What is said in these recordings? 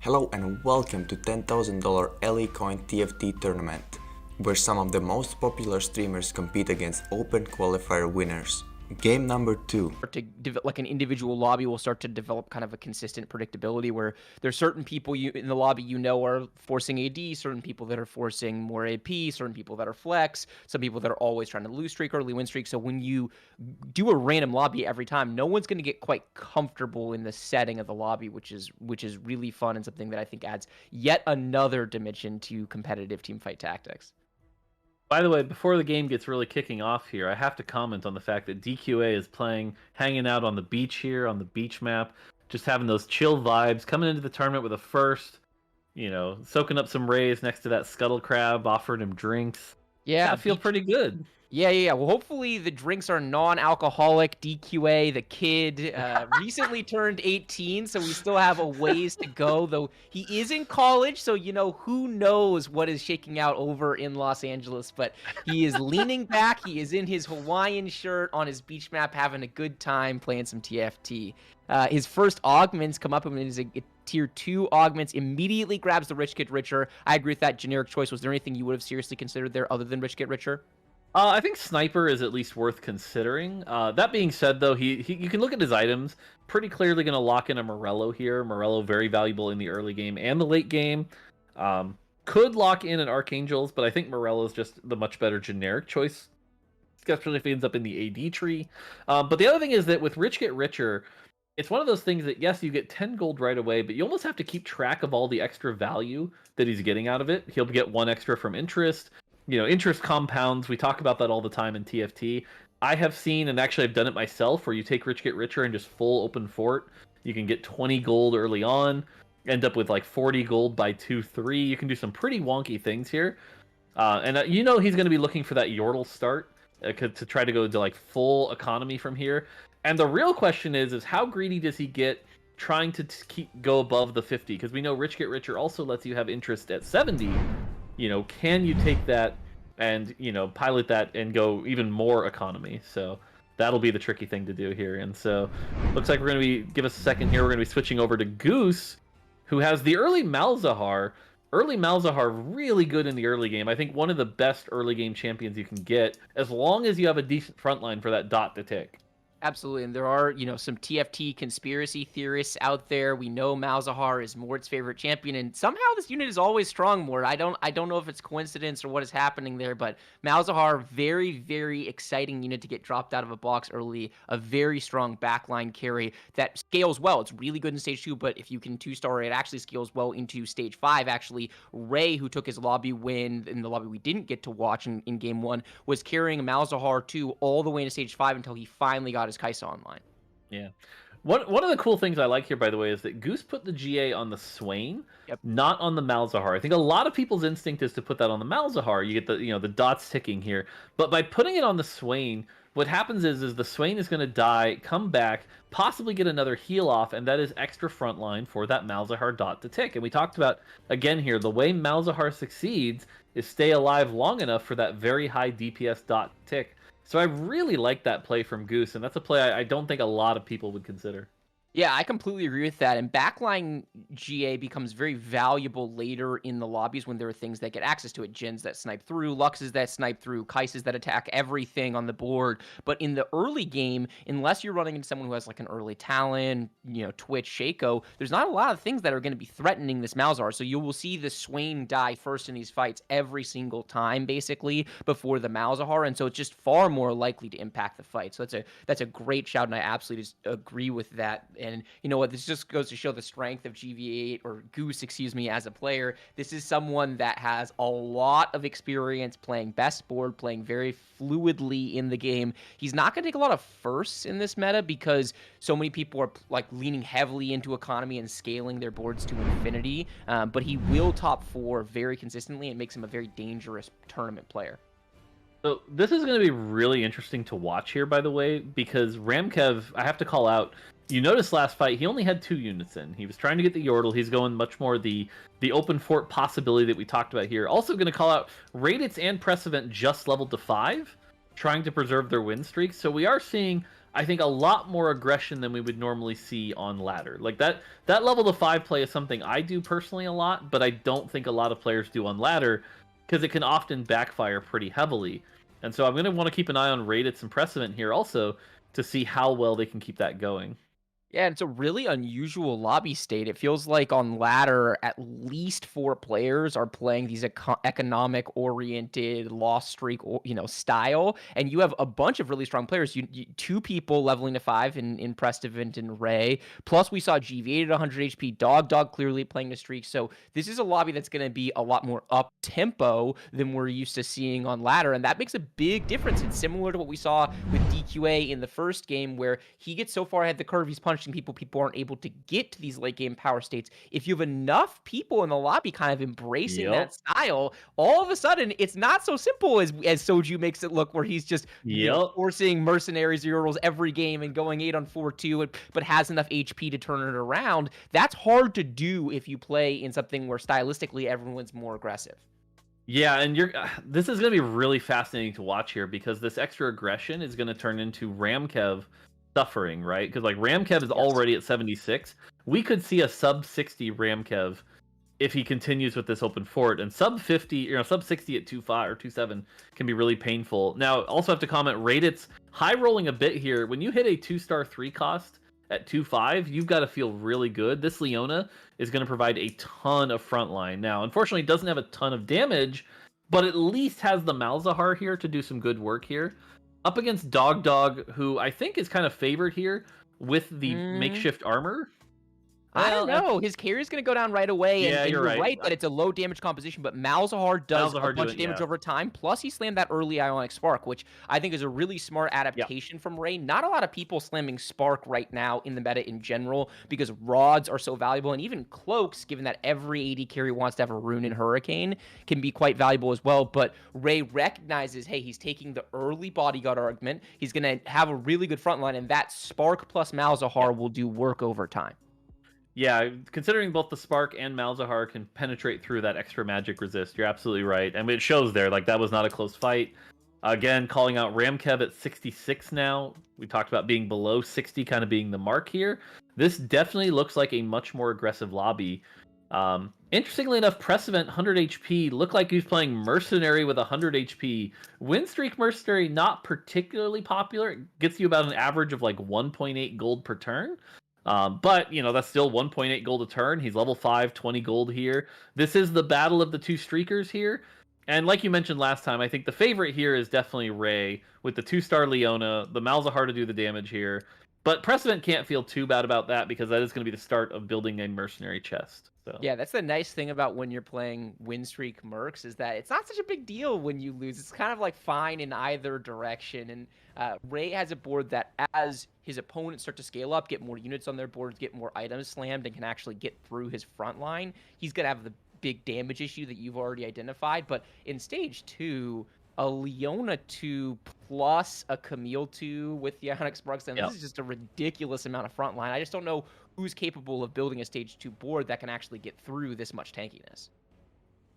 Hello and welcome to $10,000 Allie coin TFT tournament, where some of the most popular streamers compete against open qualifier winners. Game number 2. Like an individual lobby will start to develop kind of a consistent predictability where there's certain people in the lobby are forcing AD, certain people that are forcing more AP, certain people that are flex, some people that are always trying to lose streak, early win streak. So when you do a random lobby every time, no one's going to get quite comfortable in the setting of the lobby, which is really fun and something that I think adds yet another dimension to competitive teamfight tactics. By the way, before the game gets really kicking off here, I have to comment on the fact that DQA is hanging out on the beach here, on the beach map, just having those chill vibes, coming into the tournament with a first, soaking up some rays next to that scuttle crab, offered him drinks. Yeah, I feel pretty good. Yeah. Well, hopefully the drinks are non-alcoholic. DQA, the kid, recently turned 18, so we still have a ways to go, though he is in college, so, who knows what is shaking out over in Los Angeles, but he is leaning back. He is in his Hawaiian shirt on his beach map, having a good time playing some TFT. His first augments come up, and it is a tier 2 augments, immediately grabs the Rich Get Richer. I agree with that generic choice. Was there anything you would have seriously considered there other than Rich Get Richer? I think Sniper is at least worth considering. That being said, though, you can look at his items. Pretty clearly going to lock in a Morello here. Morello very valuable in the early game and the late game. Could lock in an Archangels, but I think Morello is just the much better generic choice, especially if he ends up in the AD tree. But the other thing is that with Rich Get Richer, it's one of those things that, yes, you get 10 gold right away, but you almost have to keep track of all the extra value that he's getting out of it. He'll get 1 extra from interest. Interest compounds, we talk about that all the time in TFT. I have seen, and actually I've done it myself, where you take Rich Get Richer and just full open fort. You can get 20 gold early on, end up with like 40 gold by 2-3. You can do some pretty wonky things here. And he's going to be looking for that Yordle start to try to go to like full economy from here. And the real question is how greedy does he get trying to go above the 50? Because we know Rich Get Richer also lets you have interest at 70. Can you take that and, pilot that and go even more economy? So that'll be the tricky thing to do here. And so looks like we're going to give us a second here. We're going to be switching over to Goose, who has the early Malzahar. Early Malzahar, really good in the early game. I think one of the best early game champions you can get, as long as you have a decent frontline for that dot to tick. Absolutely, and there are, some TFT conspiracy theorists out there. We know Malzahar is Mort's favorite champion, and somehow this unit is always strong, Mort. I don't know if it's coincidence or what is happening there, but Malzahar, very, very exciting unit to get dropped out of a box early. A very strong backline carry that scales well. It's really good in Stage 2, but if you can 2-star it, actually scales well into Stage 5. Actually, Ray, who took his lobby win in the lobby we didn't get to watch in Game 1, was carrying Malzahar 2 all the way into Stage 5 until he finally got his Kaisa online. Yeah. One of the cool things I like here, by the way, is that Goose put the GA on the Swain, not on the Malzahar. I think a lot of people's instinct is to put that on the Malzahar. You get the dots ticking here. But by putting it on the Swain, what happens is the Swain is going to die, come back, possibly get another heal off, and that is extra frontline for that Malzahar dot to tick. And we talked about, again here, the way Malzahar succeeds is stay alive long enough for that very high DPS dot tick. So I really like that play from Goose, and that's a play I don't think a lot of people would consider. Yeah, I completely agree with that. And backline GA becomes very valuable later in the lobbies when there are things that get access to it. Jins that snipe through, Luxes that snipe through, Kaisas that attack everything on the board. But in the early game, unless you're running into someone who has like an early Talon, Twitch, Shaco, there's not a lot of things that are going to be threatening this Malzahar. So you will see the Swain die first in these fights every single time, basically, before the Malzahar. And so it's just far more likely to impact the fight. So that's a great shout, and I absolutely just agree with that. And you know what? This just goes to show the strength of GV8 or Goose, as a player. This is someone that has a lot of experience playing best board, playing very fluidly in the game. He's not going to take a lot of firsts in this meta because so many people are like leaning heavily into economy and scaling their boards to infinity. But he will top 4 very consistently and makes him a very dangerous tournament player. So this is going to be really interesting to watch here, by the way, because Ramkev, I have to call out, you notice last fight, he only had 2 units in. He was trying to get the Yordle. He's going much more the open fort possibility that we talked about here. Also going to call out Raditz and Press Event just leveled to 5, trying to preserve their win streak. So we are seeing I think a lot more aggression than we would normally see on ladder. Like that level of 5 play is something I do personally a lot, but I don't think a lot of players do on ladder because it can often backfire pretty heavily. And so I'm going to want to keep an eye on Raditz and Precedent here also to see how well they can keep that going. Yeah, it's a really unusual lobby state. It feels like on ladder, at least 4 players are playing these economic-oriented loss streak, style, and you have a bunch of really strong players. 2 people leveling to 5 in Prestivant and Ray. Plus, we saw GV8 at 100 HP, Dog clearly playing the streak. So this is a lobby that's going to be a lot more up tempo than we're used to seeing on ladder, and that makes a big difference. It's similar to what we saw with DQA in the first game, where he gets so far ahead the curve, he's punching people aren't able to get to these late game power states. If you have enough people in the lobby kind of embracing that style, all of a sudden it's not so simple as Soju makes it look, where he's just forcing mercenaries Euros every game and going 8 on 4-2, but has enough HP to turn it around. That's hard to do if you play in something where stylistically everyone's more aggressive. Yeah, and this is going to be really fascinating to watch here, because this extra aggression is going to turn into Ramkev suffering, right? Because like Ramkev is already at 76. We could see a sub 60 Ramkev if he continues with this open fort, and sub 50, sub 60 at 2.5 or 2.7 can be really painful. Now, also have to comment, Raditz high rolling a bit here. When you hit a 2-star 3 cost at 2.5, you've got to feel really good. This Leona is going to provide a ton of frontline. Now, unfortunately, it doesn't have a ton of damage, but at least has the Malzahar here to do some good work here. Up against Dog, who I think is kind of favored here with the makeshift armor. I don't know. His carry is going to go down right away. Yeah, and you're right. That it's a low damage composition, but Malzahar does a bunch of damage over time. Plus, he slammed that early Ionic Spark, which I think is a really smart adaptation from Ray. Not a lot of people slamming Spark right now in the meta in general, because rods are so valuable, and even cloaks, given that every AD carry wants to have a rune in Hurricane, can be quite valuable as well. But Ray recognizes, hey, he's taking the early bodyguard argument. He's going to have a really good front line, and that Spark plus Malzahar will do work over time. Yeah, considering both the Spark and Malzahar can penetrate through that extra magic resist, you're absolutely right. And it shows there, like, that was not a close fight. Again, calling out Ramkev at 66 now. We talked about being below 60 kind of being the mark here. This definitely looks like a much more aggressive lobby. Interestingly enough, Precedent 100 HP looked like he was playing Mercenary with 100 HP. Win Streak Mercenary, not particularly popular. It gets you about an average of like 1.8 gold per turn. But, that's still 1.8 gold a turn. He's level 5, 20 gold here. This is the battle of the 2 streakers here. And like you mentioned last time, I think the favorite here is definitely Ray with the 2-star Leona, the Malzahar to do the damage here. But Precedent can't feel too bad about that, because that is going to be the start of building a mercenary chest. So. Yeah, that's the nice thing about when you're playing win streak mercs, is that it's not such a big deal when you lose. It's kind of like fine in either direction. And Ray has a board that, as his opponents start to scale up, get more units on their boards, get more items slammed, and can actually get through his front line, he's going to have the big damage issue that you've already identified. But in stage 2, a Leona 2 plus a Camille 2 with the Ionic Sparks, and this is just a ridiculous amount of frontline. I just don't know who's capable of building a stage 2 board that can actually get through this much tankiness.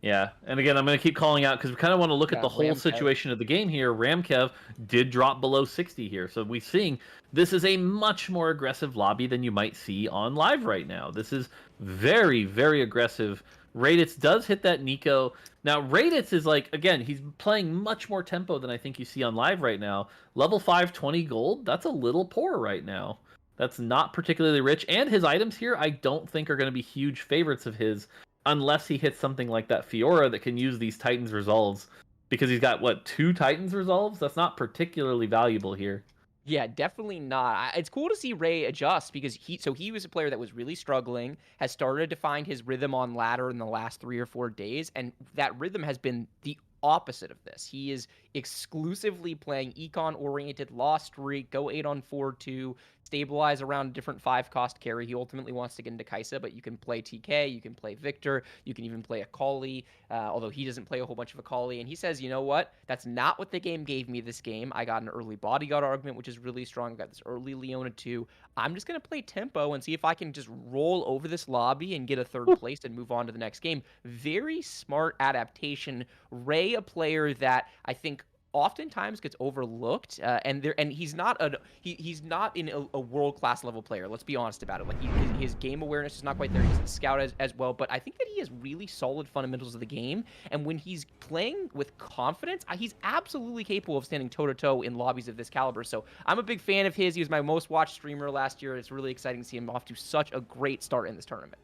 Yeah, and again, I'm going to keep calling out, because we kind of want to look at the whole situation of the game here. Ramkev did drop below 60 here, so we're seeing this is a much more aggressive lobby than you might see on live right now. This is very, very aggressive. Raditz does hit that Nico. Now, Raditz is like, again, he's playing much more tempo than I think you see on live right now. Level 5, 20 gold, that's a little poor right now. That's not particularly rich, and his items here I don't think are going to be huge favorites of his, unless he hits something like that Fiora that can use these Titans Resolves, because he's got, 2 Titans Resolves? That's not particularly valuable here. Yeah, definitely not. It's cool to see Ray adjust, because he was a player that was really struggling, has started to find his rhythm on ladder in the last 3 or 4 days, and that rhythm has been the opposite of this. He is exclusively playing econ-oriented, lost streak, go 8 on 4-2, stabilize around a different 5-cost carry. He ultimately wants to get into Kaisa, but you can play TK, you can play Victor, you can even play Akali, although he doesn't play a whole bunch of Akali. And he says, you know what? That's not what the game gave me this game. I got an early bodyguard argument, which is really strong. I got this early Leona too. I'm just going to play tempo and see if I can just roll over this lobby and get a 3rd place and move on to the next game. Very smart adaptation. Ray, a player that I think oftentimes gets overlooked, and he's not he's not in a world class level player. Let's be honest about it. Like his game awareness is not quite there. He doesn't scout as well, but I think that he has really solid fundamentals of the game. And when he's playing with confidence, he's absolutely capable of standing toe to toe in lobbies of this caliber. So I'm a big fan of his. He was my most watched streamer last year. It's really exciting to see him off to such a great start in this tournament.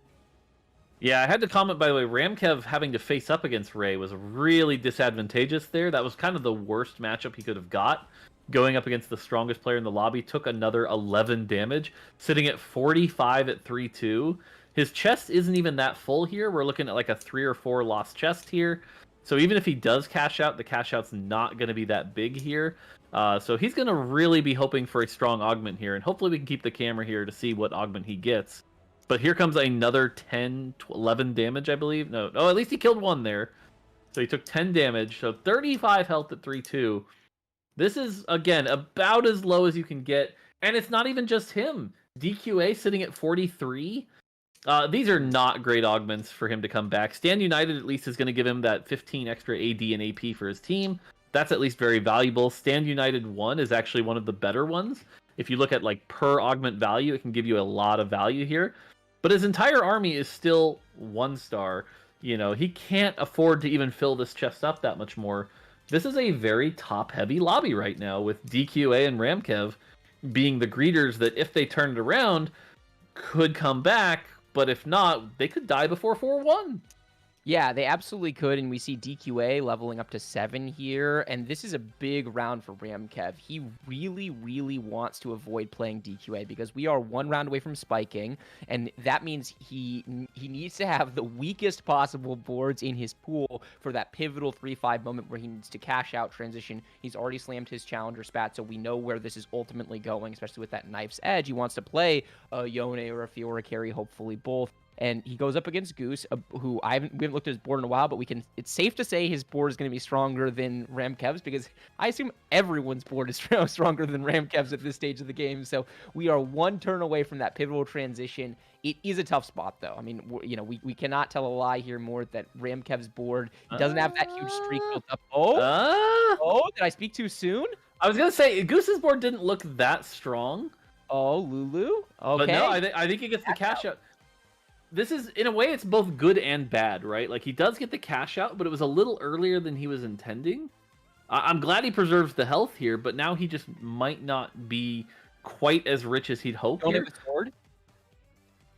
Yeah, I had to comment, by the way, Ramkev having to face up against Ray was really disadvantageous there. That was kind of the worst matchup he could have got. Going up against the strongest player in the lobby, took another 11 damage, sitting at 45 at 3-2. His chest isn't even that full here. We're looking at like a 3 or 4 lost chest here. So even if he does cash out, the cash out's not going to be that big here. So he's going to really be hoping for a strong augment here, and hopefully we can keep the camera here to see what augment he gets. But here comes another 10, 11 damage, I believe. No, at least he killed one there. So he took 10 damage. So 35 health at 3-2. This is, again, about as low as you can get. And it's not even just him. DQA sitting at 43. These are not great augments for him to come back. Stand United at least is going to give him that 15 extra AD and AP for his team. That's at least very valuable. Stand United 1 is actually one of the better ones. If you look at like per augment value, it can give you a lot of value here. But his entire army is still 1 star. You know, he can't afford to even fill this chest up that much more. This is a very top-heavy lobby right now, with DQA and Ramkev being the greeters that, if they turned around, could come back. But if not, they could die before 4-1. Yeah, they absolutely could, and we see DQA leveling up to 7 here, and this is a big round for Ramkev. He really, really wants to avoid playing DQA because we are 1 round away from spiking, and that means he needs to have the weakest possible boards in his pool for that pivotal 3-5 moment where he needs to cash out transition. He's already slammed his challenger spat, so we know where this is ultimately going, especially with that knife's edge. He wants to play a Yone or a Fiora carry, hopefully both. And he goes up against Goose, who we haven't looked at his board in a while, but it's safe to say his board is going to be stronger than Ramkev's, because I assume everyone's board is stronger than Ramkev's at this stage of the game. So we are 1 turn away from that pivotal transition. It is a tough spot, though. I mean, we cannot tell a lie here more that Ramkev's board, he doesn't have that huge streak built up. Did I speak too soon? I was going to say, Goose's board didn't look that strong. Oh, Lulu? Okay. But no, I think he gets the cash out. This is, in a way, it's both good and bad, right? Like, he does get the cash out, but it was a little earlier than he was intending. I'm glad he preserves the health here, but now he just might not be quite as rich as he'd hoped here. Sword?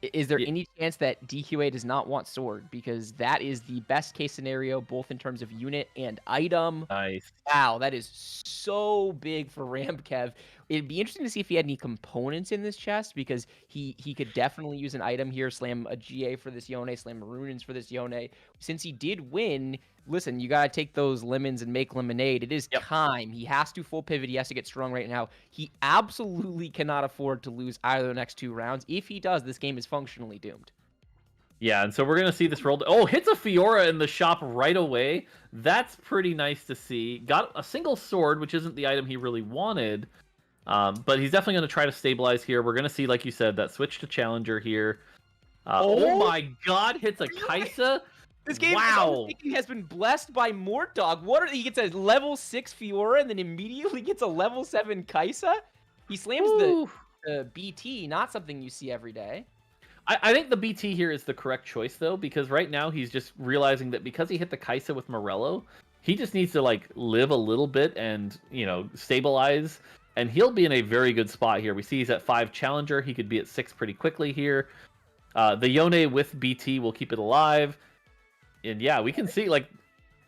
Is there any chance that DQA does not want sword? Because that is the best case scenario, both in terms of unit and item. Nice. Wow, that is so big for Ramkev. It'd be interesting to see if he had any components in this chest, because he could definitely use an item here, slam a GA for this Yone, slam Runins for this Yone. Since he did win, listen, you got to take those lemons and make lemonade. It is time. He has to full pivot. He has to get strong right now. He absolutely cannot afford to lose either of the next 2 rounds. If he does, this game is functionally doomed. Yeah, and so we're going to see this roll. Oh, hits a Fiora in the shop right away. That's pretty nice to see. Got a single sword, which isn't the item he really wanted. But he's definitely going to try to stabilize here. We're going to see, like you said, that switch to Challenger here. Oh my god, hits a Kaisa. This game has been blessed by Mort Dog. He gets a level 6 Fiora and then immediately gets a level 7 Kaisa? He slams the BT, not something you see every day. I think the BT here is the correct choice, though, because right now he's just realizing that because he hit the Kaisa with Morello, he just needs to, like, live a little bit and, stabilize, and he'll be in a very good spot here. We see he's at 5 Challenger. He could be at 6 pretty quickly here. The Yone with BT will keep it alive. And yeah, we can see, like,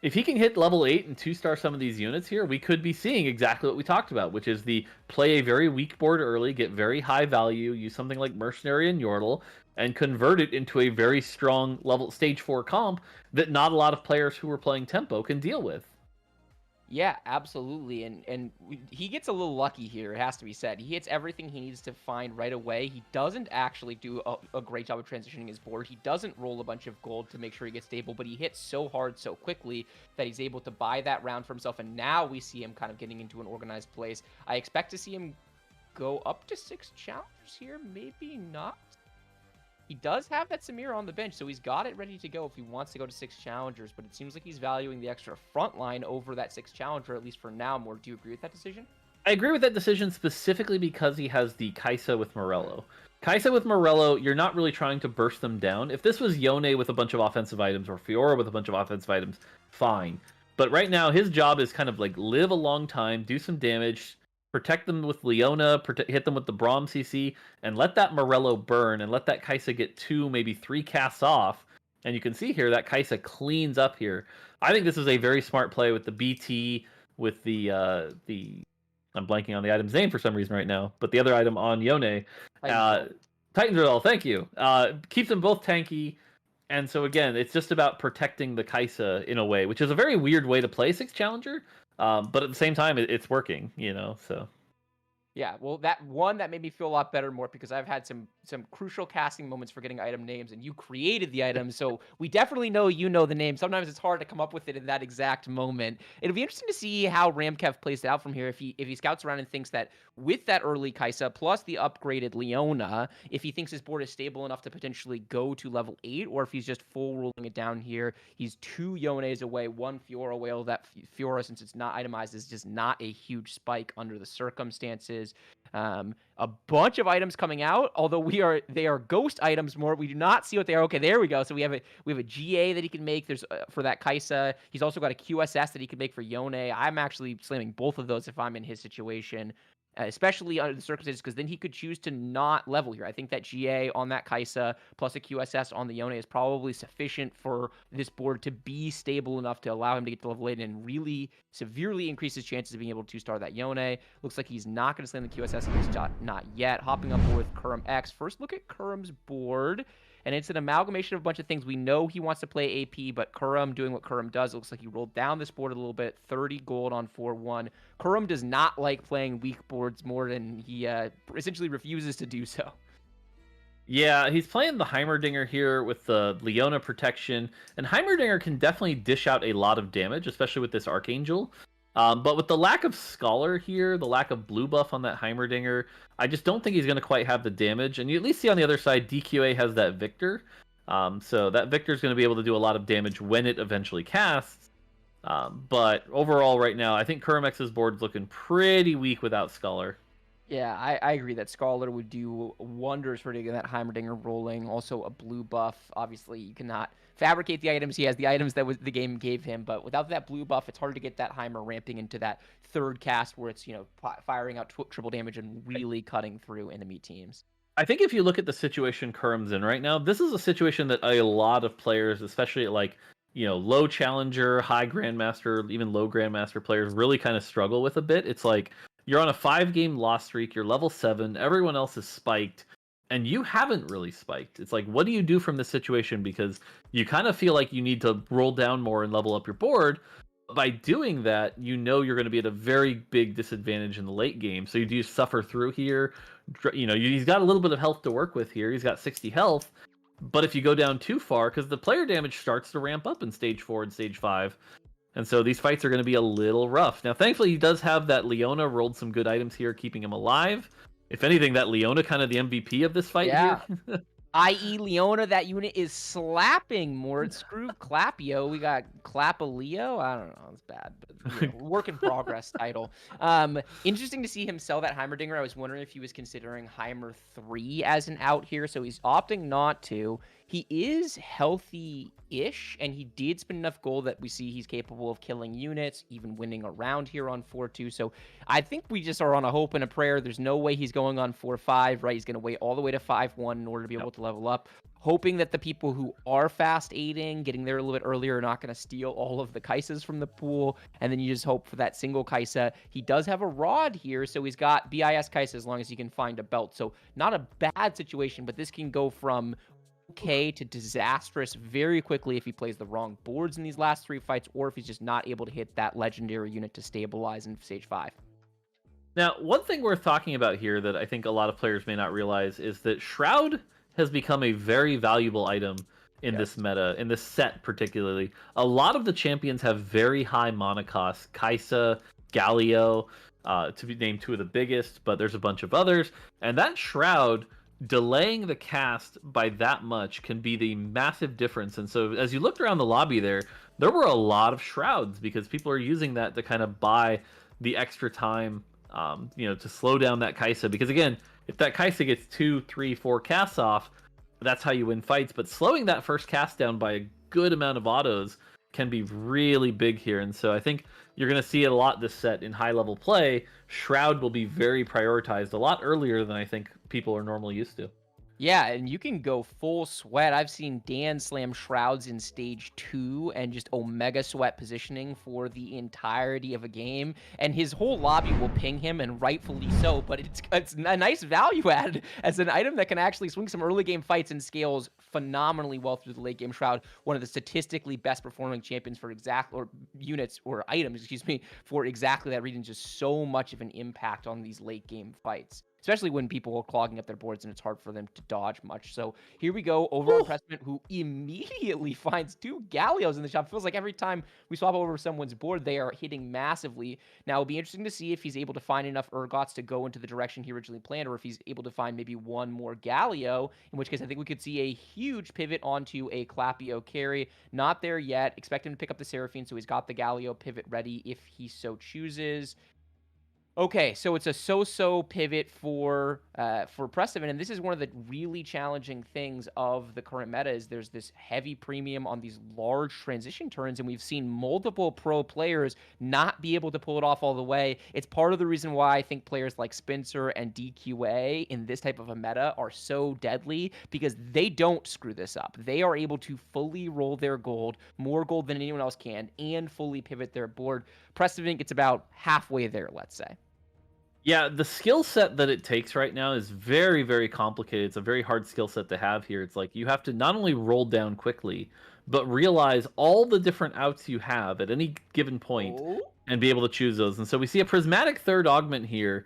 if he can hit level 8 and 2-star some of these units here, we could be seeing exactly what we talked about, which is the play a very weak board early, get very high value, use something like Mercenary and Yordle, and convert it into a very strong level stage 4 comp that not a lot of players who are playing tempo can deal with. Yeah, absolutely. And he gets a little lucky here, it has to be said. He hits everything he needs to find right away. He doesn't actually do a great job of transitioning his board. He doesn't roll a bunch of gold to make sure he gets stable, but he hits so hard so quickly that he's able to buy that round for himself. And now we see him kind of getting into an organized place. I expect to see him go up to 6 challengers here, maybe not. He does have that Samira on the bench, so he's got it ready to go if he wants to go to 6 challengers, but it seems like he's valuing the extra front line over that 6 challenger, at least for now. More, do you agree with that decision? I agree with that decision specifically because he has the Kaisa with Morello. Kaisa with Morello, you're not really trying to burst them down. If this was Yone with a bunch of offensive items or Fiora with a bunch of offensive items, fine. But right now, his job is kind of like live a long time, do some damage, protect them with Leona, hit them with the Braum CC, and let that Morello burn, and let that Kaisa get 2, maybe 3 casts off. And you can see here that Kaisa cleans up here. I think this is a very smart play with the BT, with the I'm blanking on the item's name for some reason right now, but the other item on Yone, Titan's Drill, thank you. Keeps them both tanky. And so again, it's just about protecting the Kaisa in a way, which is a very weird way to play 6 challenger. But at the same time, it's working, so. Yeah, well, that made me feel a lot better, more because I've had some crucial casting moments for getting item names, and you created the item, so we definitely know you know the name. Sometimes it's hard to come up with it in that exact moment. It'll be interesting to see how Ramkev plays it out from here. If he scouts around and thinks that with that early Kaisa plus the upgraded Leona, if he thinks his board is stable enough to potentially go to level 8, or if he's just full rolling it down here. He's 2 Yones away, 1 Fiora away. Well, that Fiora, since it's not itemized, is just not a huge spike under the circumstances. A bunch of items coming out, although they are ghost items more. We do not see what they are. Okay, there we go. So we have a GA that he can make. There's for that Kaisa. He's also got a QSS that he can make for Yone. I'm actually slamming both of those if I'm in his situation. Especially under the circumstances, because then he could choose to not level here. I think that GA on that Kaisa plus a QSS on the Yone is probably sufficient for this board to be stable enough to allow him to get to level 8 and really severely increase his chances of being able to 2-star that Yone. Looks like he's not going to slam the QSS, at least not yet. Hopping up with Kurum X. First look at Kurum's board. And it's an amalgamation of a bunch of things. We know he wants to play AP, but Kurum doing what Kurum does. It looks like he rolled down this board a little bit. 30 gold on 4-1. Kurum does not like playing weak boards more than he essentially refuses to do so. Yeah, he's playing the Heimerdinger here with the Leona protection. And Heimerdinger can definitely dish out a lot of damage, especially with this Archangel. But with the lack of Scholar here, the lack of blue buff on that Heimerdinger, I just don't think he's going to quite have the damage. And you at least see on the other side, DQA has that Victor. So that Victor is going to be able to do a lot of damage when it eventually casts. But overall right now, I think Kurumex's board's looking pretty weak without Scholar. Yeah, I agree that Scholar would do wonders for getting that Heimerdinger rolling. Also a blue buff. Obviously, you cannot fabricate the items. He has the items that the game gave him, but without that blue buff, it's hard to get that Heimer ramping into that third cast where it's, firing out triple damage and really cutting through enemy teams. I think if you look at the situation Kurum's in right now, this is a situation that a lot of players, especially at low challenger, high grandmaster, even low grandmaster players really kind of struggle with a bit. It's like you're on a 5-game loss streak, you're level 7, everyone else is spiked, and you haven't really spiked. It's like, what do you do from this situation? Because you kind of feel like you need to roll down more and level up your board. By doing that, you're going to be at a very big disadvantage in the late game. So you do suffer through here. He's got a little bit of health to work with here. He's got 60 health. But if you go down too far, because the player damage starts to ramp up in stage 4 and stage 5. And so these fights are going to be a little rough. Now, thankfully, he does have that Leona, rolled some good items here, keeping him alive. If anything, that Leona kind of the MVP of this fight here. I.e. Leona, that unit is slapping more. It's screw Clapio. We got Clapaleo. I don't know. It's bad, but work in progress title. Interesting to see him sell that Heimerdinger. I was wondering if he was considering Heimer 3 as an out here, so he's opting not to. He is healthy-ish, and he did spend enough gold that we see he's capable of killing units, even winning around here on 4-2. So I think we just are on a hope and a prayer. There's no way he's going on 4-5, right? He's going to wait all the way to 5-1 in order to be able to level up. Hoping that the people who are fast aiding, getting there a little bit earlier, are not going to steal all of the Kaisas from the pool. And then you just hope for that single Kaisa. He does have a rod here, so he's got BIS Kaisa as long as he can find a belt. So not a bad situation, but this can go from okay to disastrous very quickly if he plays the wrong boards in these last 3 fights, or if he's just not able to hit that legendary unit to stabilize in stage 5. Now, one thing worth talking about here that I think a lot of players may not realize is that Shroud has become a very valuable item in this meta, in this set particularly. A lot of the champions have very high mana costs. Kaisa, Galio, to be named 2 of the biggest, but there's a bunch of others. And that Shroud delaying the cast by that much can be the massive difference. And so as you looked around the lobby there were a lot of shrouds because people are using that to kind of buy the extra time, to slow down that Kaisa. Because again, if that Kaisa gets 2, 3, 4 casts off, that's how you win fights. But slowing that first cast down by a good amount of autos can be really big here. And so I think you're going to see it a lot this set in high level play. Shroud will be very prioritized a lot earlier than I think people are normally used to. Yeah, and you can go full sweat. I've seen Dan slam shrouds in stage 2 and just omega sweat positioning for the entirety of a game, and his whole lobby will ping him, and rightfully so, but it's a nice value add as an item that can actually swing some early game fights and scales phenomenally well through the late game shroud. One of the statistically best performing champions for units or items, excuse me, for exactly that reason. Just so much of an impact on these late game fights, especially when people are clogging up their boards and it's hard for them to dodge much. So here we go over on Pressman, who immediately finds 2 Gallios in the shop. Feels like every time we swap over someone's board, they are hitting massively. Now, it'll be interesting to see if he's able to find enough Urgots to go into the direction he originally planned, or if he's able to find maybe one more Gallio, in which case I think we could see a huge pivot onto a Clapio carry. Not there yet. Expect him to pick up the Seraphine, so he's got the Gallio pivot ready if he so chooses. Okay, so it's a so-so pivot for Press7, and this is one of the really challenging things of the current meta is there's this heavy premium on these large transition turns, and we've seen multiple pro players not be able to pull it off all the way. It's part of the reason why I think players like Spencer and DQA in this type of a meta are so deadly, because they don't screw this up. They are able to fully roll their gold, more gold than anyone else can, and fully pivot their board. Press7 gets about halfway there, let's say. Yeah, the skill set that it takes right now is very, very complicated. It's a very hard skill set to have here. It's like you have to not only roll down quickly, but realize all the different outs you have at any given point and be able to choose those. And so we see a prismatic third augment here.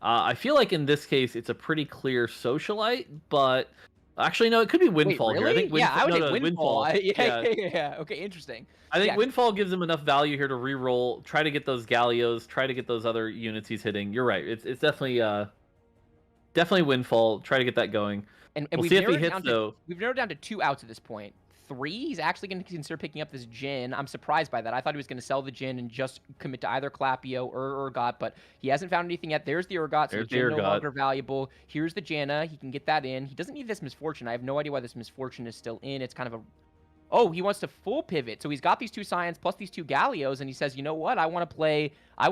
I feel like in this case, it's a pretty clear socialite, but actually, no, it could be Windfall. Wait, really? Here. I think I would hit Windfall. Yeah. Okay, interesting. I think Windfall gives him enough value here to re-roll, try to get those Gallios, try to get those other units he's hitting. You're right. It's definitely Windfall. Try to get that going. And we'll see if he hits, though. We've narrowed down to 2 outs at this point. 3, he's actually going to consider picking up this Jhin. I'm surprised by that. I thought he was going to sell the Jhin and just commit to either Clapio or Urgot, but he hasn't found anything yet. There's the Urgot, so the Jhin no longer valuable. Here's the Janna. He can get that in. He doesn't need this Misfortune. I have no idea why this Misfortune is still in. It's kind of a... Oh, he wants to full pivot. So he's got these 2 Scions plus these 2 Gallios, and he says, you know what? I want to play a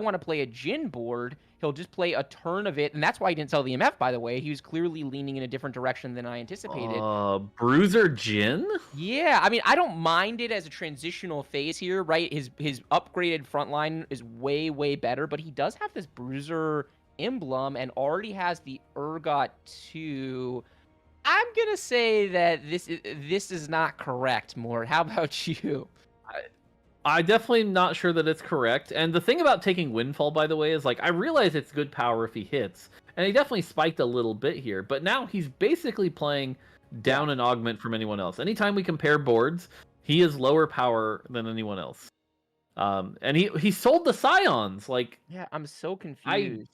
Jhin board. He'll just play a turn of it, and that's why he didn't sell the MF, by the way. He was clearly leaning in a different direction than I anticipated. Bruiser Jhin? Yeah, I mean, I don't mind it as a transitional phase here, right? His upgraded frontline is way, way better, but he does have this Bruiser emblem and already has the Urgot 2. I'm gonna say that this is not correct, Mort. How about you? I definitely not sure that it's correct. And the thing about taking Windfall, by the way, is like I realize it's good power if he hits, and he definitely spiked a little bit here. But now he's basically playing down an augment from anyone else. Anytime we compare boards, he is lower power than anyone else. And he sold the Scions. Like, yeah, I'm so confused.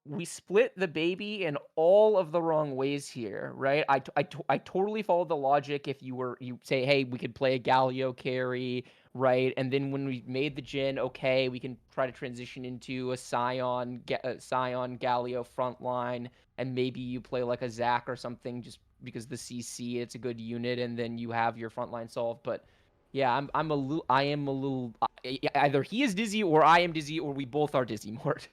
We split the baby in all of the wrong ways here, right? I totally followed the logic. If you say, hey, we could play a Gallio carry, right? And then when we made the Jhin, okay, we can try to transition into a Scion Gallio frontline, and maybe you play like a Zac or something just because the CC, it's a good unit, and then you have your frontline solved. But yeah, I am a little either he is dizzy or I am dizzy or we both are dizzy, Mort.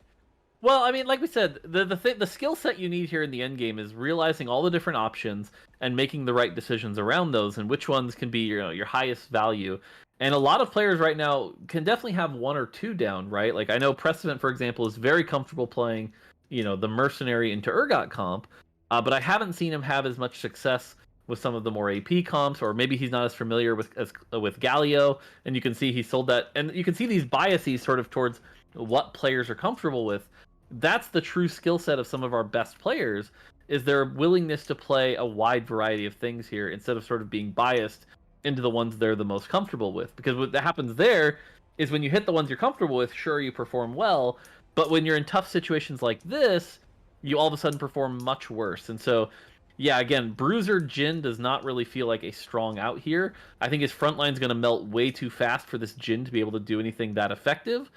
Well, I mean, like we said, the skill set you need here in the end game is realizing all the different options and making the right decisions around those, and which ones can be your highest value. And a lot of players right now can definitely have 1 or 2 down, right? Like I know Precedent, for example, is very comfortable playing, the Mercenary into Urgot comp, but I haven't seen him have as much success with some of the more AP comps, or maybe he's not as familiar with Gallio, and you can see he sold that, and you can see these biases sort of towards what players are comfortable with. That's the true skill set of some of our best players, is their willingness to play a wide variety of things here instead of sort of being biased into the ones they're the most comfortable with. Because what happens there is when you hit the ones you're comfortable with, sure, you perform well, but when you're in tough situations like this, you all of a sudden perform much worse. And so, yeah, again, Bruiser Jin does not really feel like a strong out here. I think his front line's going to melt way too fast for this Jin to be able to do anything that effective.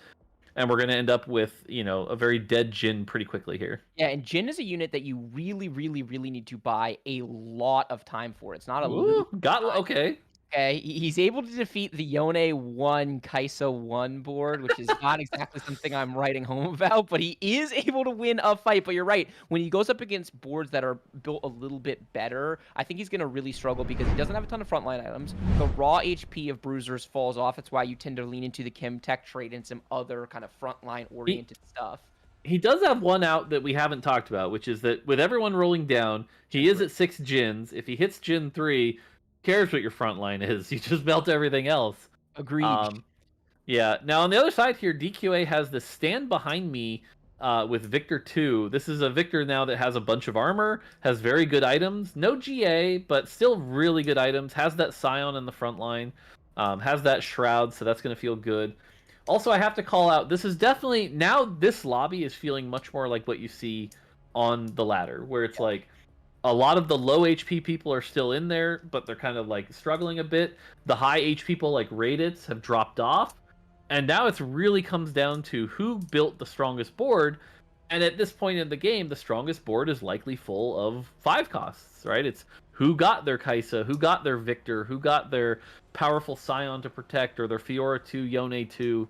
And we're going to end up with, a very dead Jin pretty quickly here. Yeah, and Jin is a unit that you really, really, really need to buy a lot of time for. It's not a little Ooh, okay. Okay, he's able to defeat the Yone 1, Kai'Sa 1 board, which is not exactly something I'm writing home about, but he is able to win a fight. But you're right, when he goes up against boards that are built a little bit better, I think he's going to really struggle because he doesn't have a ton of frontline items. The raw HP of Bruisers falls off. That's why you tend to lean into the Chem Tech trade and some other kind of frontline-oriented stuff. He does have one out that we haven't talked about, which is that with everyone rolling down, he is at 6 Jins. If he hits Jin 3, cares what your front line is. You just melt everything else. Agreed. Yeah. Now on the other side here, DQA has the Stand Behind Me with Victor 2. This is a Victor now that has a bunch of armor, has very good items, no GA, but still really good items. Has that Scion in the front line, has that Shroud, so that's going to feel good. Also, I have to call out, this is definitely, now this lobby is feeling much more like what you see on the ladder, where it's like, a lot of the low HP people are still in there, but they're kind of like struggling a bit. The high HP people like Raditz have dropped off. And now it's really comes down to who built the strongest board. And at this point in the game, the strongest board is likely full of 5 costs, right? It's who got their Kai'Sa, who got their Victor, who got their powerful Scion to protect, or their Fiora 2, Yone 2,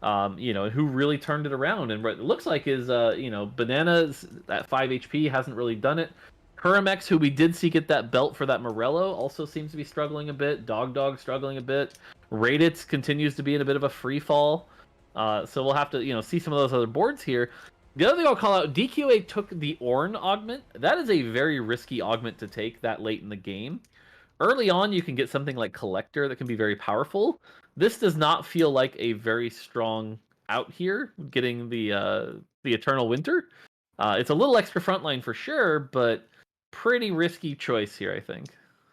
and who really turned it around. And what it looks like is, Bananas at 5 HP hasn't really done it. Huramex, who we did see get that belt for that Morello, also seems to be struggling a bit. Dog struggling a bit. Raditz continues to be in a bit of a free fall. So we'll have to, see some of those other boards here. The other thing I'll call out, DQA took the Ornn augment. That is a very risky augment to take that late in the game. Early on, you can get something like Collector that can be very powerful. This does not feel like a very strong out here, getting the Eternal Winter. It's a little extra frontline for sure, but pretty risky choice here, I think.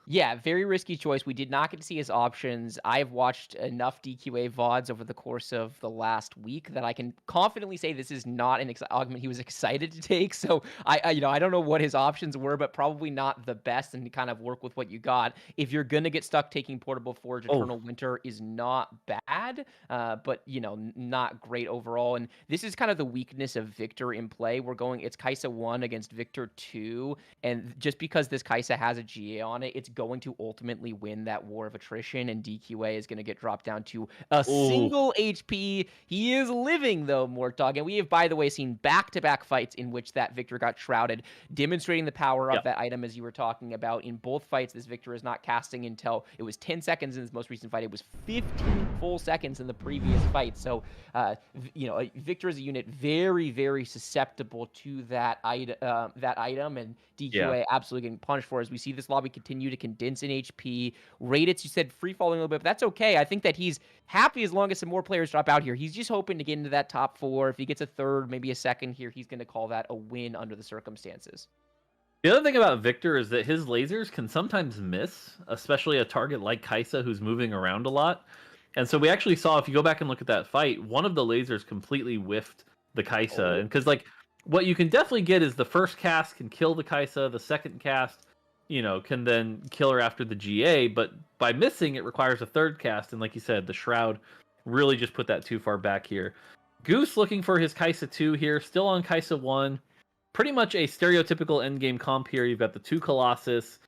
Yeah, very risky choice. We did not get to see his options. I've watched enough DQA VODs over the course of the last week that I can confidently say this is not an augment he was excited to take. So I don't know what his options were, but probably not the best, and to kind of work with what you got. If you're gonna get stuck, taking Portable Forge, Eternal Winter is not bad, but not great overall. And this is kind of the weakness of Victor in play. It's Kai'Sa 1 against Victor 2, and just because this Kai'Sa has a GA on it, it's going to ultimately win that war of attrition, and DQA is going to get dropped down to a single HP. He is living, though, Mortdog, and we have, by the way, seen back-to-back fights in which that Victor got shrouded, demonstrating the power of that item, as you were talking about. In both fights, this Victor is not casting until it was 10 seconds in his most recent fight. It was 15 full seconds in the previous fight. So, Victor is a unit very, very susceptible to that item, and DQA absolutely getting punished for as we see this lobby continue to condense in HP. Raditz, you said free falling a little bit, but that's okay. I think that he's happy as long as some more players drop out here. He's just hoping to get into that top 4. If he gets a third, maybe a second here, he's going to call that a win under the circumstances. The other thing about Victor is that his lasers can sometimes miss, especially a target like Kai'Sa who's moving around a lot. And so we actually saw, if you go back and look at that fight, one of the lasers completely whiffed the Kai'Sa. And because what you can definitely get is the first cast can kill the Kai'Sa, the second cast, can then kill her after the GA, but by missing, it requires a third cast, and like you said, the Shroud really just put that too far back here. Goose looking for his Kai'Sa 2 here, still on Kai'Sa 1. Pretty much a stereotypical endgame comp here. You've got the 2 Colossus,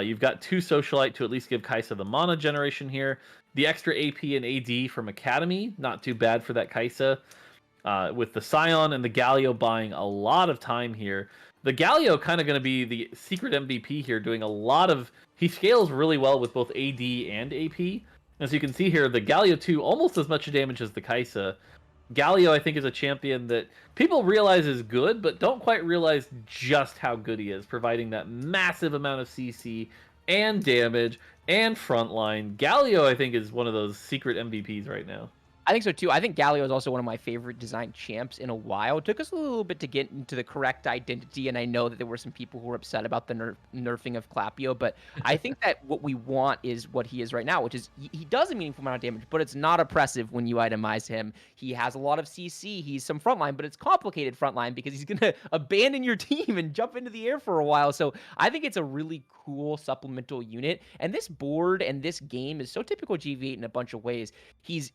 you've got 2 Socialite to at least give Kai'Sa the mana generation here. The extra AP and AD from Academy, not too bad for that Kai'Sa. With the Scion and the Galio buying a lot of time here. The Galio kind of going to be the secret MVP here, doing a lot of... He scales really well with both AD and AP. As you can see here, the Galio 2 almost as much damage as the Kai'Sa. Galio, I think, is a champion that people realize is good, but don't quite realize just how good he is, providing that massive amount of CC and damage and frontline. Galio, I think, is one of those secret MVPs right now. I think so too. I think Galio is also one of my favorite design champs in a while. It took us a little bit to get into the correct identity, and I know that there were some people who were upset about the nerfing of Clapio, but I think that what we want is what he is right now, which is he does a meaningful amount of damage, but it's not oppressive when you itemize him. He has a lot of CC, he's some frontline, but it's complicated frontline because he's going to abandon your team and jump into the air for a while. So I think it's a really cool supplemental unit, and this board and this game is so typical GV8 in a bunch of ways. He's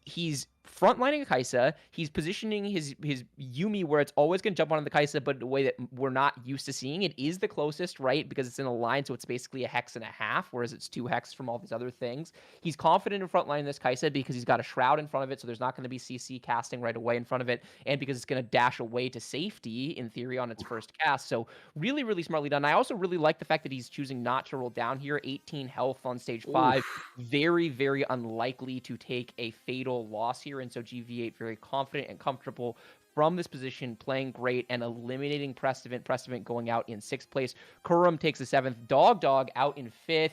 frontlining a Kai'Sa. He's positioning his Yuumi where it's always going to jump onto the Kai'Sa, but in a way that we're not used to seeing. It is the closest, right? Because it's in a line, so it's basically a hex and a half, whereas it's 2 hex from all these other things. He's confident in frontlining this Kai'Sa because he's got a shroud in front of it, so there's not going to be CC casting right away in front of it, and because it's going to dash away to safety, in theory, on its first cast. So really, really smartly done. I also really like the fact that he's choosing not to roll down here. 18 health on stage 5. Oof. Very, very unlikely to take a fatal loss here, and so GV8 very confident and comfortable from this position, playing great and eliminating Precedent. Precedent going out in 6th place. Kurum takes the 7th. Dog out in 5th.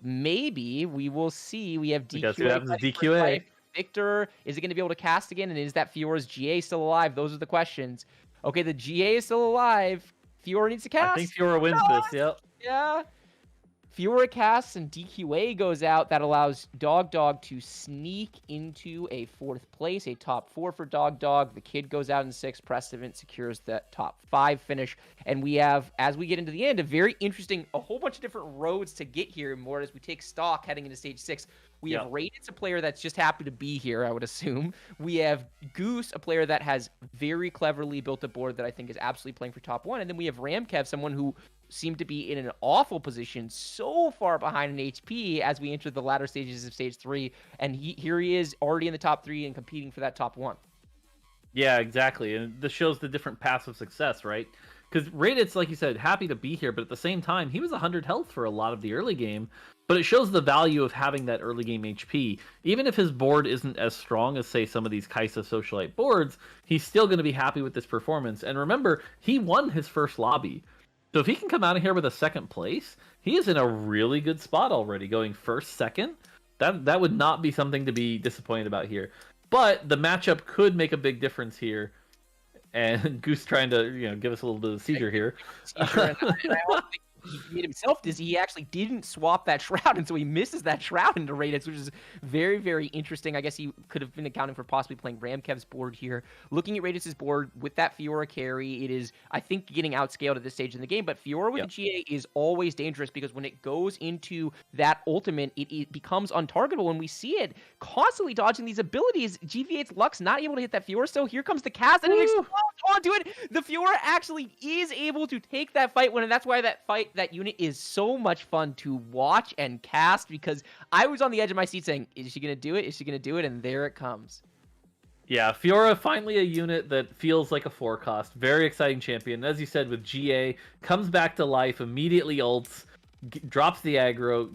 Maybe we will see. We have DQA. DQA. Victor, is it going to be able to cast again? And is that Fiora's GA still alive? Those are the questions. Okay, the GA is still alive. Fiora needs to cast. I think Fiora wins this, yep. Yeah. Fiora casts and DQA goes out. That allows Dog to sneak into a 4th place, a top 4 for Dog. The kid goes out in 6th. Precedent secures the top 5 finish. And we have, as we get into the end, a whole bunch of different roads to get here more as we take stock heading into stage 6. We have Radiance, a player that's just happy to be here, I would assume. We have Goose, a player that has very cleverly built a board that I think is absolutely playing for top 1. And then we have Ramkev, someone who seemed to be in an awful position, so far behind in HP as we enter the latter stages of stage 3. And here he is already in the top 3 and competing for that top 1. Yeah, exactly. And this shows the different paths of success, right? Because Radiance, like you said, happy to be here, but at the same time, he was 100 health for a lot of the early game. But it shows the value of having that early game HP. Even if his board isn't as strong as, say, some of these Kai'Sa Socialite boards, he's still going to be happy with this performance. And remember, he won his first lobby. So if he can come out of here with a 2nd place, he is in a really good spot already, going 1st, 2nd. That would not be something to be disappointed about here. But the matchup could make a big difference here. And Goose trying to, give us a little bit of seizure here. Seizure, and I also think he made himself dizzy. He actually didn't swap that shroud, and so he misses that shroud into Radiance, which is very, very interesting. I guess he could have been accounting for possibly playing Ramkev's board here. Looking at Radiance's board with that Fiora carry, it is, I think, getting outscaled at this stage in the game, but Fiora with the GA is always dangerous because when it goes into that ultimate, it becomes untargetable, and we see it constantly dodging these abilities. GV8's Lux not able to hit that Fiora, so here comes the cast, and he explodes onto it. The Fiora actually is able to take that fight win, and that's why that unit is so much fun to watch and cast, because I was on the edge of my seat saying, is she going to do it? Is she going to do it? And there it comes. Yeah, Fiora, finally a unit that feels like a 4-cost. Very exciting champion. As you said, with GA, comes back to life, immediately ults, drops the aggro,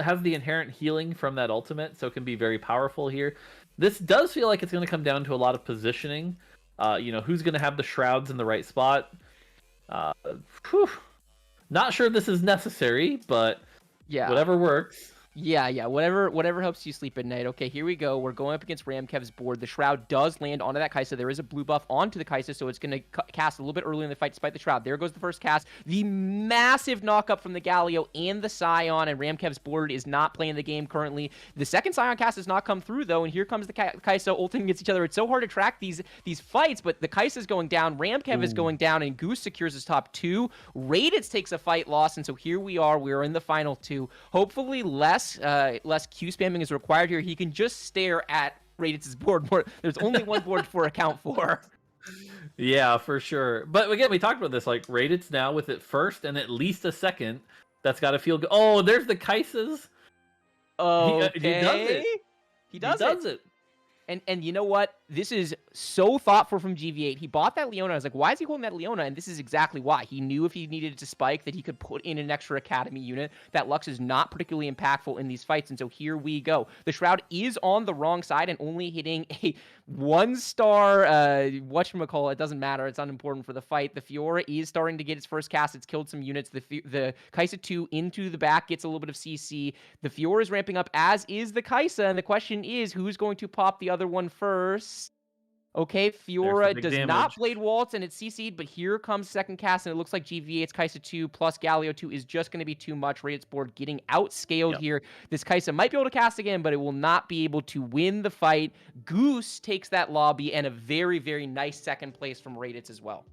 has the inherent healing from that ultimate, so it can be very powerful here. This does feel like it's going to come down to a lot of positioning. Who's going to have the shrouds in the right spot? Not sure this is necessary, but whatever works. Yeah, whatever helps you sleep at night. Okay, here we go. We're going up against Ramkev's board. The Shroud does land onto that Kai'Sa. There is a blue buff onto the Kai'Sa, so it's going to cast a little bit early in the fight despite the Shroud. There goes the first cast. The massive knock-up from the Galio and the Scion, and Ramkev's board is not playing the game currently. The second Scion cast has not come through, though, and here comes the Kai'Sa ulting against each other. It's so hard to track these fights, but the Kai'Sa's going down, Ramkev is going down, and Goose secures his top 2. Raditz takes a fight loss, and so here we are. We're in the final 2. Hopefully less Q spamming is required here. He can just stare at Raditz's board. There's only one board for account for. Yeah, for sure. But again, we talked about this. Like, Raditz now with it first and at least a second. That's got to feel good. Oh, there's the Kaisas. Okay. He does it. And you know what? This is so thoughtful from GV8. He bought that Leona. I was like, why is he holding that Leona? And this is exactly why. He knew if he needed to spike that he could put in an extra Academy unit. That Lux is not particularly impactful in these fights. And so here we go. The Shroud is on the wrong side and only hitting a 1-star, whatchamacallit. It doesn't matter. It's unimportant for the fight. The Fiora is starting to get its first cast. It's killed some units. The Kai'Sa 2 into the back gets a little bit of CC. The Fiora is ramping up, as is the Kai'Sa. And the question is, who's going to pop the other other one first. Okay, There's Fiora the big does not damage. Blade Waltz, and it's CC'd, but here comes second cast, and it looks like GV8's Kaisa 2 plus Galio 2 is just going to be too much. Radiant's board getting outscaled here. This Kaisa might be able to cast again, but it will not be able to win the fight. Goose takes that lobby, and a very, very nice second place from Radiance as well.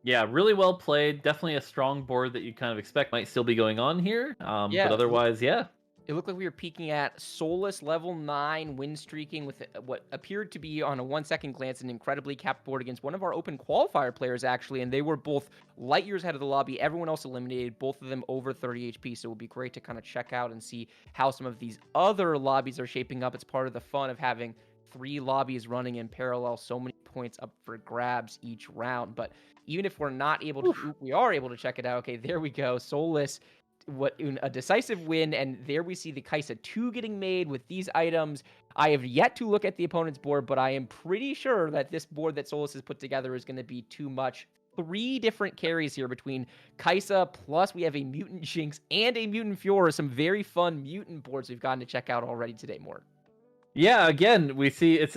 Yeah, really well played. Definitely a strong board that you kind of expect might still be going on here. Yeah. But otherwise, yeah. It looked like we were peeking at Solus level 9 win streaking with what appeared to be on a 1-second glance an incredibly capped board against one of our open qualifier players actually, and they were both light years ahead of the lobby. Everyone else eliminated, both of them over 30 HP, so it would be great to kind of check out and see how some of these other lobbies are shaping up. It's part of the fun of having 3 lobbies running in parallel, so many points up for grabs each round. But even if we're not able to, we are able to check it out. Okay, there we go. Solus, a decisive win, and there we see the Kaisa 2 getting made with these items. I have yet to look at the opponent's board, but I am pretty sure that this board that Solus has put together is going to be too much. 3 different carries here between Kaisa, plus we have a Mutant Jinx and a Mutant Fiora. Some very fun mutant boards we've gotten to check out already today, Mort. Yeah, again, we see it's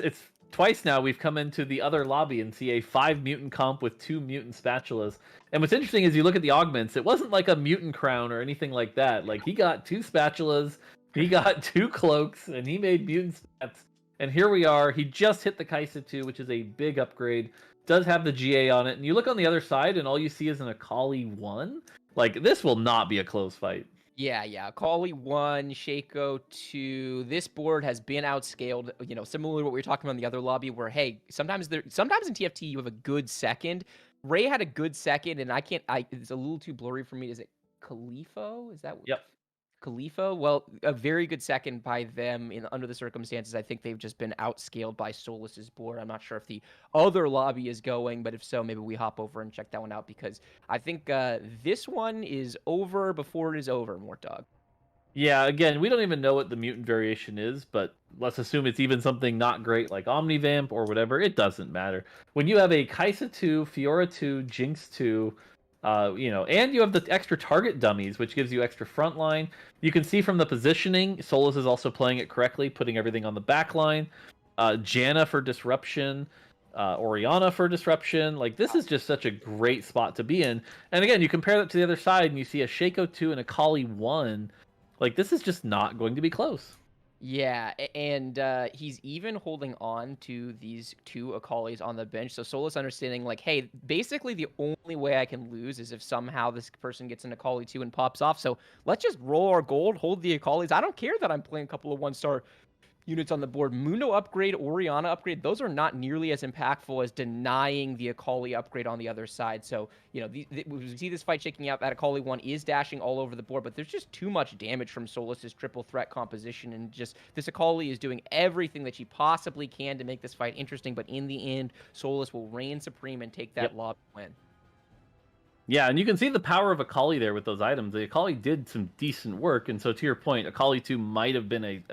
twice now we've come into the other lobby and see a 5 mutant comp with 2 mutant spatulas. And what's interesting is you look at the augments, it wasn't like a mutant crown or anything like that. Like, he got 2 spatulas, he got 2 cloaks, and he made mutant spats. And here we are, he just hit the Kaisa 2, which is a big upgrade. Does have the GA on it. And you look on the other side and all you see is an Akali 1. Like, this will not be a close fight. Yeah. Akali 1, Shaco 2. This board has been outscaled, similar to what we were talking about in the other lobby where, hey, sometimes in TFT you have a good second. Ray had a good second, and it's a little too blurry for me. Is it Khalifo? Is that? Yep. Khalifo? Well, a very good second by them under the circumstances. I think they've just been outscaled by Solus's board. I'm not sure if the other lobby is going, but if so, maybe we hop over and check that one out because I think this one is over before it is over, Mort Dog. Yeah, again, we don't even know what the mutant variation is, but let's assume it's even something not great like Omnivamp or whatever. It doesn't matter. When you have a Kaisa 2, Fiora 2, Jinx 2, and you have the extra target dummies, which gives you extra frontline. You can see from the positioning, Solus is also playing it correctly, putting everything on the back line. Janna for disruption, Orianna for disruption. Like, this is just such a great spot to be in. And again, you compare that to the other side, and you see a Shaco 2 and a Kali 1. Like, this is just not going to be close. Yeah, and he's even holding on to these 2 Akalis on the bench. So Solus understanding, like, hey, basically the only way I can lose is if somehow this person gets an Akali 2 and pops off. So let's just roll our gold, hold the Akalis. I don't care that I'm playing a couple of 1-star units on the board. Mundo upgrade, Orianna upgrade, those are not nearly as impactful as denying the Akali upgrade on the other side. So, we see this fight shaking out. That Akali 1 is dashing all over the board, but there's just too much damage from Solus's triple threat composition, and just this Akali is doing everything that she possibly can to make this fight interesting, but in the end, Solus will reign supreme and take that lobby win. Yeah, and you can see the power of Akali there with those items. The Akali did some decent work, and so to your point, Akali 2 might have been a